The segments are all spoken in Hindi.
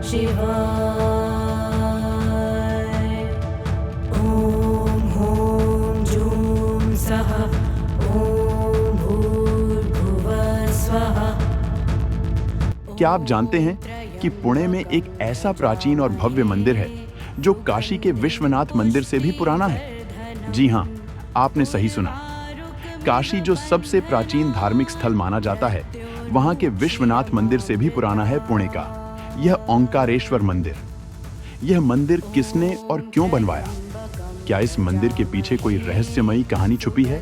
शिवाय। ॐ ह्रूं जूं सः ॐ भूर्भुवः स्वः। क्या आप जानते हैं कि पुणे में एक ऐसा प्राचीन और भव्य मंदिर है जो काशी के विश्वनाथ मंदिर से भी पुराना है? जी हाँ, आपने सही सुना। काशी जो सबसे प्राचीन धार्मिक स्थल माना जाता है, वहां के विश्वनाथ मंदिर से भी पुराना है पुणे का यह ओंकारेश्वर मंदिर। यह मंदिर किसने और क्यों बनवाया? क्या इस मंदिर के पीछे कोई रहस्यमयी कहानी छुपी है?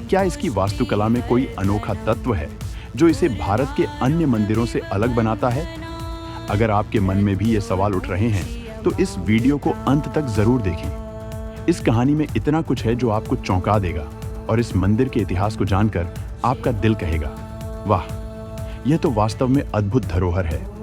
क्या इसकी वास्तुकला में कोई अनोखा तत्व है जो इसे भारत के अन्य मंदिरों से अलग बनाता है? अगर आपके मन में भी ये सवाल उठ रहे हैं तो इस वीडियो को अंत तक जरूर देखें। इस कहानी में इतना कुछ है जो आपको चौंका देगा और इस मंदिर के इतिहास को जानकर आपका दिल कहेगा, वाह, यह तो वास्तव में अद्भुत धरोहर है।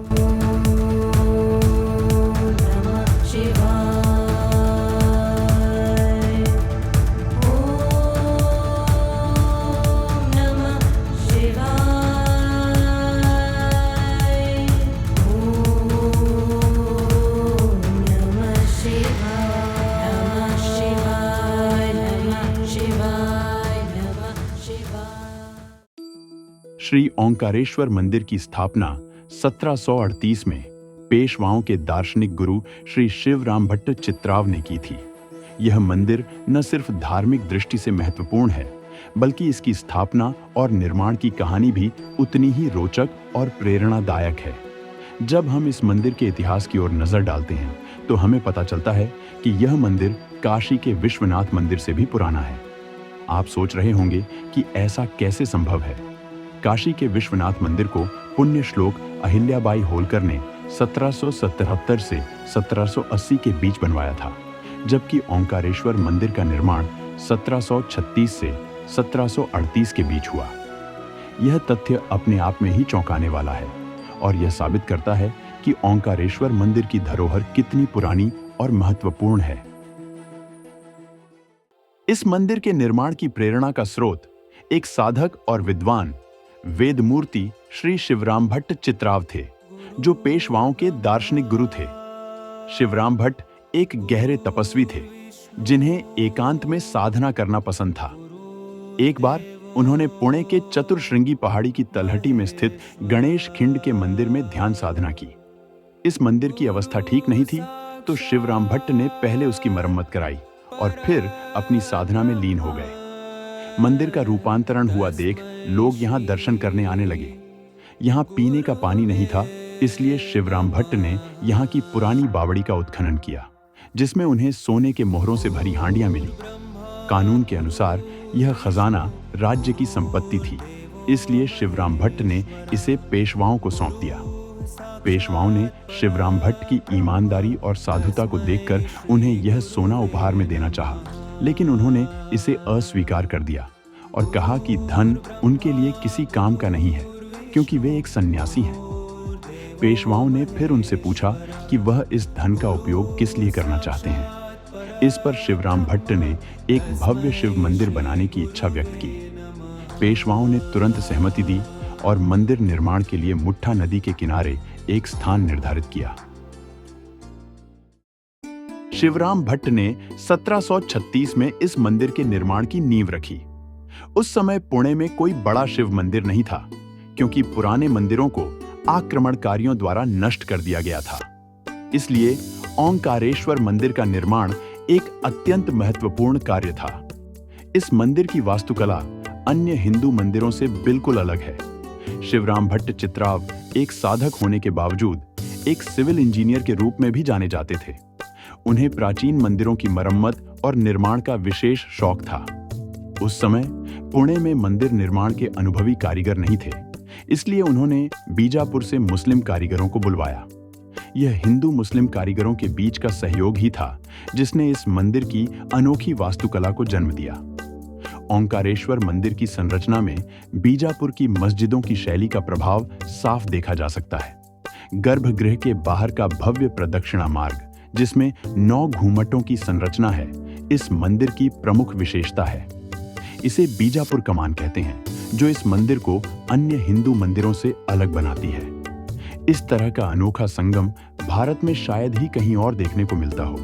श्री ओंकारेश्वर मंदिर की स्थापना 1738 में पेशवाओं के दार्शनिक गुरु श्री शिवराम भट्ट चित्राव ने की थी। यह मंदिर न सिर्फ धार्मिक दृष्टि से महत्वपूर्ण है, बल्कि इसकी स्थापना और निर्माण की कहानी भी उतनी ही रोचक और प्रेरणादायक है। जब हम इस मंदिर के इतिहास की ओर नजर डालते हैं तो हमें पता चलता है कि यह मंदिर काशी के विश्वनाथ मंदिर से भी पुराना है। आप सोच रहे होंगे कि ऐसा कैसे संभव है? काशी के विश्वनाथ मंदिर को पुण्य श्लोक अहिल्याबाई होलकर ने 1777 से 1780 के बीच बनवाया था, जबकि ओंकारेश्वर मंदिर का निर्माण 1736 से 1738 के बीच हुआ। यह तथ्य अपने आप में ही चौंकाने वाला है और यह साबित करता है कि ओंकारेश्वर मंदिर की धरोहर कितनी पुरानी और महत्वपूर्ण है। इस मंदिर के निर्माण की प्रेरणा का स्रोत एक साधक और विद्वान वेदमूर्ति श्री शिवराम भट्ट चित्राव थे, जो पेशवाओं के दार्शनिक गुरु थे। शिवराम भट्ट एक गहरे तपस्वी थे, जिन्हें एकांत में साधना करना पसंद था। एक बार उन्होंने पुणे के चतुरश्रृंगी पहाड़ी की तलहटी में स्थित गणेश खिंड के मंदिर में ध्यान साधना की। इस मंदिर की अवस्था ठीक नहीं थी, तो शिवराम भट्ट ने पहले उसकी मरम्मत कराई और फिर अपनी साधना में लीन हो गए। मंदिर का रूपांतरण हुआ देख लोग यहाँ दर्शन करने आने लगे। यहाँ पीने का पानी नहीं था, इसलिए शिवराम भट्ट ने यहाँ की पुरानी बावड़ी का उत्खनन किया, जिसमें उन्हें सोने के मोहरों से भरी हांडियां मिली। कानून के अनुसार यह खजाना राज्य की संपत्ति थी, इसलिए शिवराम भट्ट ने इसे पेशवाओं को सौंप दिया। पेशवाओं ने शिवराम भट्ट की ईमानदारी और साधुता को देखकर उन्हें यह सोना उपहार में देना चाहा, लेकिन उन्होंने इसे अस्वीकार कर दिया और कहा कि धन उनके लिए किसी काम का नहीं है, क्योंकि वे एक सन्यासी हैं। पेशवाओं ने फिर उनसे पूछा कि वह इस धन का उपयोग किस लिए करना चाहते हैं। इस पर शिवराम भट्ट ने एक भव्य शिव मंदिर बनाने की इच्छा व्यक्त की। पेशवाओं ने तुरंत सहमति दी और मंदिर निर्माण के लिए मुठ्ठा नदी के किनारे एक स्थान निर्धारित किया। शिवराम भट्ट ने 1736 में इस मंदिर के निर्माण की नींव रखी। उस समय पुणे में कोई बड़ा शिव मंदिर नहीं था, क्योंकि पुराने मंदिरों को आक्रमणकारियों द्वारा नष्ट कर दिया गया था। इसलिए ओंकारेश्वर मंदिर का निर्माण एक अत्यंत महत्वपूर्ण कार्य था। इस मंदिर की वास्तुकला अन्य हिंदू मंदिरों से बिल्कुल अलग है। शिवराम भट्ट चित्राव एक साधक होने के बावजूद एक सिविल इंजीनियर के रूप में भी जाने जाते थे। उन्हें प्राचीन मंदिरों की मरम्मत और निर्माण का विशेष शौक था। उस समय पुणे में मंदिर निर्माण के अनुभवी कारीगर नहीं थे, इसलिए उन्होंने बीजापुर से मुस्लिम कारीगरों को बुलवाया। यह हिंदू मुस्लिम कारीगरों के बीच का सहयोग ही था जिसने इस मंदिर की अनोखी वास्तुकला को जन्म दिया। ओंकारेश्वर मंदिर की संरचना में बीजापुर की मस्जिदों की शैली का प्रभाव साफ देखा जा सकता है। गर्भगृह के बाहर का भव्य प्रदक्षिणा मार्ग, जिसमें 9 घूमटों की संरचना है, इस मंदिर की प्रमुख विशेषता है। इसे बीजापुर कमान कहते हैं, जो इस मंदिर को अन्य हिंदू मंदिरों से अलग बनाती है। इस तरह का अनोखा संगम भारत में शायद ही कहीं और देखने को मिलता हो।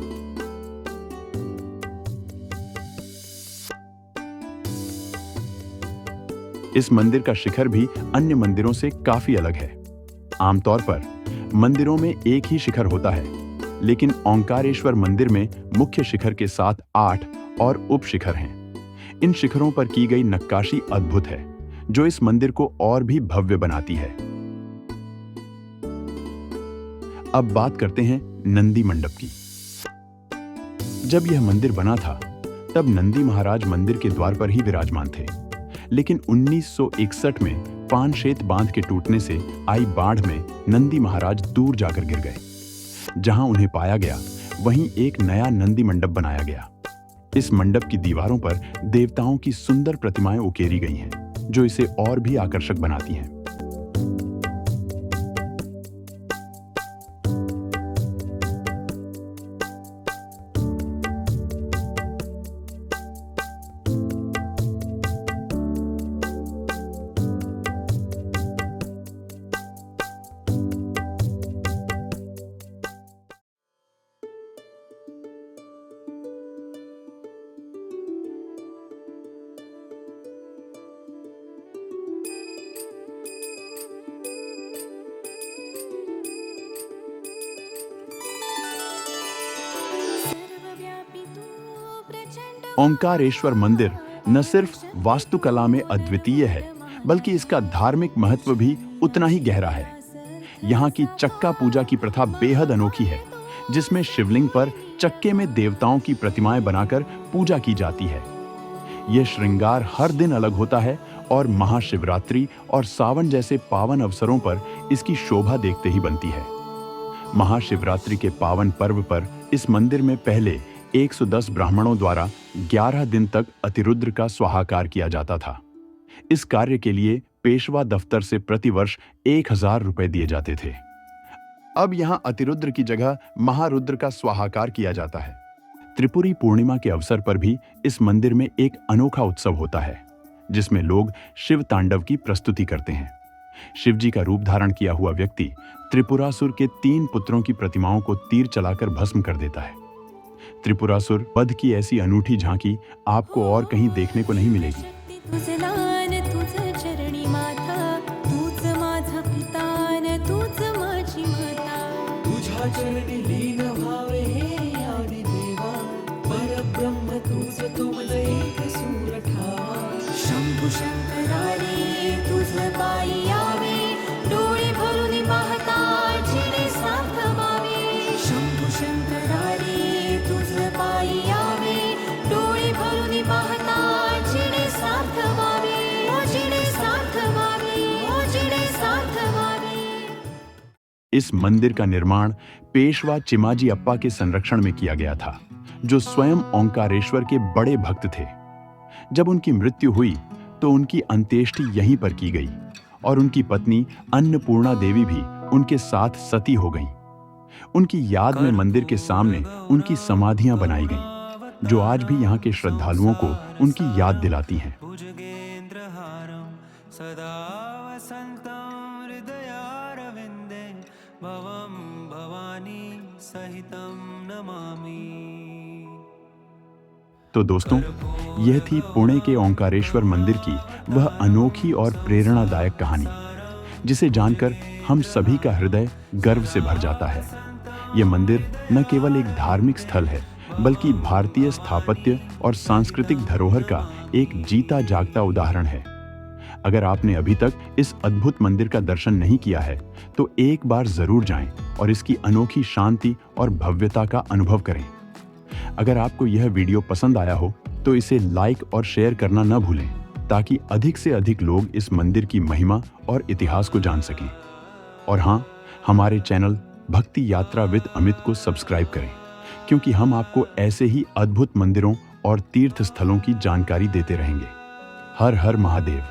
इस मंदिर का शिखर भी अन्य मंदिरों से काफी अलग है। आमतौर पर मंदिरों में एक ही शिखर होता है, लेकिन ओंकारेश्वर मंदिर में मुख्य शिखर के साथ 8 और उप शिखर हैं। इन शिखरों पर की गई नक्काशी अद्भुत है, जो इस मंदिर को और भी भव्य बनाती है। अब बात करते हैं नंदी मंडप की। जब यह मंदिर बना था, तब नंदी महाराज मंदिर के द्वार पर ही विराजमान थे, लेकिन 1961 में पानशेत बांध के टूटने से आई बाढ़ में नंदी महाराज दूर जाकर गिर गए। जहां उन्हें पाया गया, वहीं एक नया नंदी मंडप बनाया गया। इस मंडप की दीवारों पर देवताओं की सुंदर प्रतिमाएं उकेरी गई हैं, जो इसे और भी आकर्षक बनाती हैं। ओंकारेश्वर मंदिर न सिर्फ वास्तुकला में अद्वितीय है, बल्कि इसका धार्मिक महत्व भी उतना ही गहरा है। यहाँ की चक्का पूजा की प्रथा बेहद अनोखी है, जिसमें शिवलिंग पर चक्के में देवताओं की प्रतिमाएं बनाकर पूजा की जाती है। यह श्रृंगार हर दिन अलग होता है और महाशिवरात्रि और सावन जैसे पावन अवसरों पर इसकी शोभा देखते ही बनती है। महाशिवरात्रि के पावन पर्व पर इस मंदिर में पहले 110 ब्राह्मणों द्वारा 11 दिन तक अतिरुद्र का स्वाहाकार किया जाता था। इस कार्य के लिए पेशवा दफ्तर से प्रतिवर्ष 1000 रुपए दिए जाते थे। अब यहां अतिरुद्र की जगह महारुद्र का स्वाहाकार किया जाता है। त्रिपुरी पूर्णिमा के अवसर पर भी इस मंदिर में एक अनोखा उत्सव होता है, जिसमें लोग शिव तांडव की प्रस्तुति करते हैं। शिवजी का रूप धारण किया हुआ व्यक्ति त्रिपुरासुर के 3 पुत्रों की प्रतिमाओं को तीर चलाकर भस्म कर देता है। त्रिपुरासुर वध की ऐसी अनूठी झांकी आपको और कहीं देखने को नहीं मिलेगी। शंभु शंकरारी तुझ पायी यावे, डोळे भरून पाहता जिने साथ व्हावे। शंभु शंकरारी तुझ पायी यावे, डोळे भरून पाहता जिने साथ व्हावे, ओ जिने साथ व्हावे, ओ जिने साथ व्हावे। इस मंदिर का निर्माण पेशवा चिमाजी अप्पा के संरक्षण में किया गया था, जो स्वयं ओंकारेश्वर के बड़े भक्त थे। जब उनकी मृत्यु हुई तो उनकी अंत्येष्टि यहीं पर की गई और उनकी पत्नी अन्नपूर्णा देवी भी उनके साथ सती हो गईं। उनकी याद में मंदिर के सामने उनकी समाधियां बनाई गईं, जो आज भी यहाँ के श्रद्धालुओं को उनकी याद दिलाती हैं। तो दोस्तों, यह थी पुणे के ओंकारेश्वर मंदिर की वह अनोखी और प्रेरणादायक कहानी, जिसे जानकर हम सभी का हृदय गर्व से भर जाता है। यह मंदिर न केवल एक धार्मिक स्थल है, बल्कि भारतीय स्थापत्य और सांस्कृतिक धरोहर का एक जीता जागता उदाहरण है। अगर आपने अभी तक इस अद्भुत मंदिर का दर्शन नहीं किया है, तो एक बार जरूर जाएं और इसकी अनोखी शांति और भव्यता का अनुभव करें। अगर आपको यह वीडियो पसंद आया हो तो इसे लाइक और शेयर करना न भूलें, ताकि अधिक से अधिक लोग इस मंदिर की महिमा और इतिहास को जान सकें। और हाँ, हमारे चैनल भक्ति यात्रा विद अमित को सब्सक्राइब करें, क्योंकि हम आपको ऐसे ही अद्भुत मंदिरों और तीर्थ स्थलों की जानकारी देते रहेंगे। हर हर महादेव।